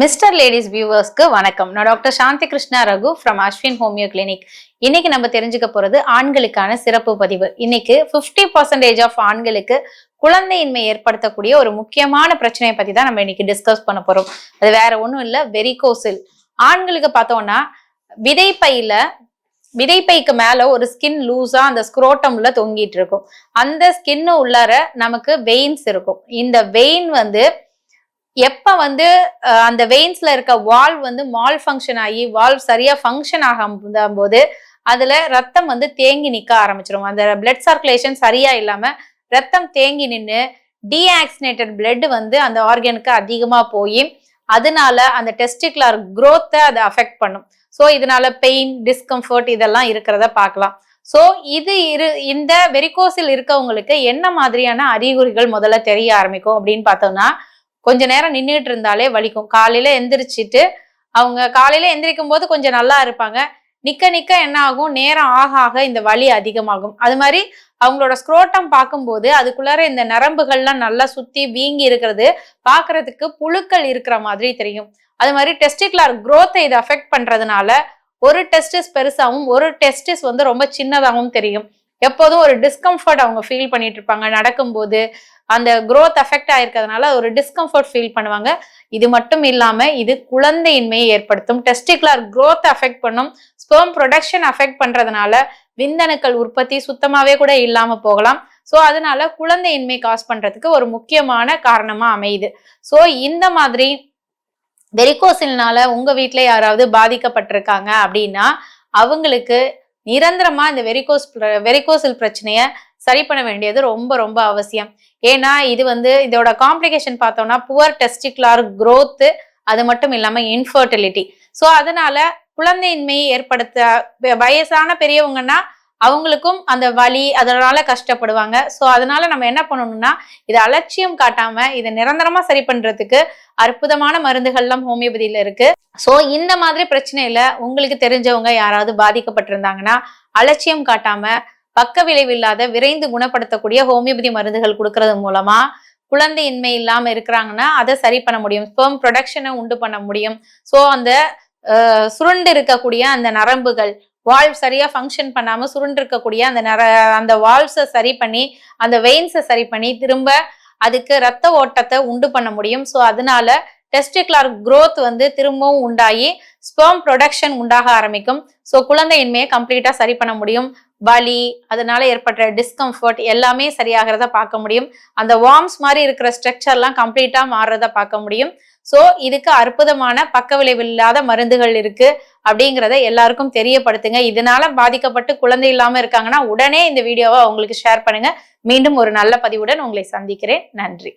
Mister ladies வியூவர்ஸ்க்கு வணக்கம். நான் doctor Shanti Krishna Raghu from Ashwin homeo clinic. இன்னைக்கு நம்ம தெரிஞ்சுக்க போறது ஆண்களுக்கான சிறப்பு பதிவு. இன்னைக்கு 50% ஆஃப் ஆண்களுக்கு குழந்தையின்மை ஏற்படுத்தக்கூடிய ஒரு முக்கியமான பிரச்சனையை பத்தி தான் நம்ம இன்னைக்கு டிஸ்கஸ் பண்ண போறோம். அது வேற ஒண்ணும் இல்ல, வெரிகோசில். ஆண்களுக்கு பார்த்தோம்னா விதைப்பைக்கு மேல ஒரு ஸ்கின் லூஸா அந்த ஸ்க்ரோட்டம்ல தொங்கிட்டு இருக்கும். அந்த ஸ்கின் உள்ளார நமக்கு வெயின்ஸ் இருக்கும். இந்த வெயின் எப்ப அந்த வெயின்ஸ்ல இருக்க வால்வ் மால் ஃபங்க்ஷன் ஆகி வால்வ் சரியா ஃபங்க்ஷன் ஆகும் போது அதுல ரத்தம் தேங்கி நிக்க ஆரம்பிச்சிடும். அந்த பிளட் சர்க்குலேஷன் சரியா இல்லாம ரத்தம் தேங்கி நின்று டீஆக்சினேட்டட் பிளட் அந்த ஆர்கனுக்கு அதிகமா போய் அதனால அந்த டெஸ்டிகுலர் growth-ஐ அதை அஃபெக்ட் பண்ணும். ஸோ இதனால பெயின், டிஸ்கம்ஃபர்ட் இதெல்லாம் இருக்கிறத பார்க்கலாம். ஸோ இந்த வெரிகோசில் இருக்கவங்களுக்கு என்ன மாதிரியான அறிகுறிகள் முதல்ல தெரிய ஆரம்பிக்கும் அப்படின்னு பார்த்தோம்னா, கொஞ்ச நேரம் நின்றுட்டு இருந்தாலே வலிக்கும். காலையில எந்திரிக்கும் போது கொஞ்சம் நல்லா இருப்பாங்க. நிக்க நிக்க என்ன ஆகும், நேரம் ஆக ஆக இந்த வலி அதிகமாகும். அது மாதிரி அவங்களோட ஸ்க்ரோட்டம் பார்க்கும்போது அதுக்குள்ளார இந்த நரம்புகள்லாம் நல்லா சுத்தி வீங்கி இருக்கிறது பாக்குறதுக்கு புழுக்கள் இருக்கிற மாதிரி தெரியும். அது மாதிரி டெஸ்டிகுலர் growth-ஐ இது அஃபெக்ட் பண்றதுனால ஒரு டெஸ்டிஸ் பெருசாகவும் ஒரு டெஸ்டிஸ் ரொம்ப சின்னதாகவும் தெரியும். எப்போதும் ஒரு டிஸ்கம்ஃபர்ட் அவங்க ஃபீல் பண்ணிட்டு இருப்பாங்க. நடக்கும்போது அந்த growth அஃபெக்ட் ஆயிருக்கிறதுனால ஒரு டிஸ்கம்ஃபர்ட் ஃபீல் பண்ணுவாங்க. இது மட்டும் இல்லாம இது குழந்தையின்மையை ஏற்படுத்தும். டெஸ்டிகுலர் growth அஃபெக்ட் பண்ணும். ஸ்பெர்ம் ப்ரொடக்ஷன் அஃபெக்ட் பண்றதுனால விந்தணுக்கள் உற்பத்தி சுத்தமாவே கூட இல்லாம போகலாம். ஸோ அதனால குழந்தையின்மை காஸ் பண்றதுக்கு ஒரு முக்கியமான காரணமா அமையுது. ஸோ இந்த மாதிரி வெரிகோசில்னால உங்க வீட்டுல யாராவது பாதிக்கப்பட்டிருக்காங்க அப்படின்னா அவங்களுக்கு நிரந்தரமா இந்த வெரிகோசில் பிரச்சனைய சரி பண்ண வேண்டியது ரொம்ப ரொம்ப அவசியம். ஏன்னா இதோட காம்ப்ளிகேஷன் பார்த்தோம்னா புவர் டெஸ்டிகுலர் growth, அது மட்டும் இல்லாம இன்ஃபர்டிலிட்டி. ஸோ அதனால குழந்தையின்மையை ஏற்படுத்த வயசான பெரியவங்கன்னா அவங்களுக்கும் அந்த வலி அதனால கஷ்டப்படுவாங்க. ஸோ அதனால நம்ம என்ன பண்ணணும்னா இதை அலட்சியம் காட்டாம இதை நிரந்தரமா சரி பண்றதுக்கு அற்புதமான மருந்துகள்லாம் ஹோமியோபதியில இருக்கு. ஸோ இந்த மாதிரி பிரச்சனையில உங்களுக்கு தெரிஞ்சவங்க யாராவது பாதிக்கப்பட்டிருந்தாங்கன்னா அலட்சியம் காட்டாம பக்க விளைவில்லாத விரைந்து குணப்படுத்தக்கூடிய ஹோமியோபதி மருந்துகள் கொடுக்கறது மூலமா குழந்தையின்மை இல்லாம இருக்கிறாங்கன்னா அதை சரி பண்ண முடியும். ஸ்பெர்ம் ப்ரொடக்ஷனை உண்டு பண்ண முடியும். ஸோ அந்த சுருண்டு இருக்கக்கூடிய அந்த நரம்புகள் வால்வ் சரியா ஃபங்க்ஷன் பண்ணாம சுருண்டு இருக்கக்கூடிய அந்த வால்வ்ஸை சரி பண்ணி அந்த வெயின்ஸை சரி பண்ணி திரும்ப அதுக்கு ரத்த ஓட்டத்தை உண்டு பண்ண முடியும். ஸோ அதனால டெஸ்டிகுலர் growth திரும்பவும் உண்டாகி ஸ்பெர்ம் ப்ரொடக்ஷன் உண்டாக ஆரம்பிக்கும். ஸோ குழந்தையின்மையை கம்ப்ளீட்டா சரி பண்ண முடியும். வலி அதனால ஏற்பட்ட டிஸ்கம்ஃபர்ட் எல்லாமே சரியாகிறத பார்க்க முடியும். அந்த வார்ம்ஸ் மாதிரி இருக்கிற ஸ்ட்ரக்சர்லாம் கம்ப்ளீட்டா மாறுறத பார்க்க முடியும். ஸோ இதுக்கு அற்புதமான பக்க விளைவில்லாத மருந்துகள் இருக்கு அப்படிங்கிறத எல்லாருக்கும் தெரியப்படுத்துங்க. இதனால பாதிக்கப்பட்டு குழந்தை இல்லாம இருக்காங்கன்னா உடனே இந்த வீடியோவை அவங்களுக்கு ஷேர் பண்ணுங்க. மீண்டும் ஒரு நல்ல பதிவுடன் உங்களை சந்திக்கிறேன். நன்றி.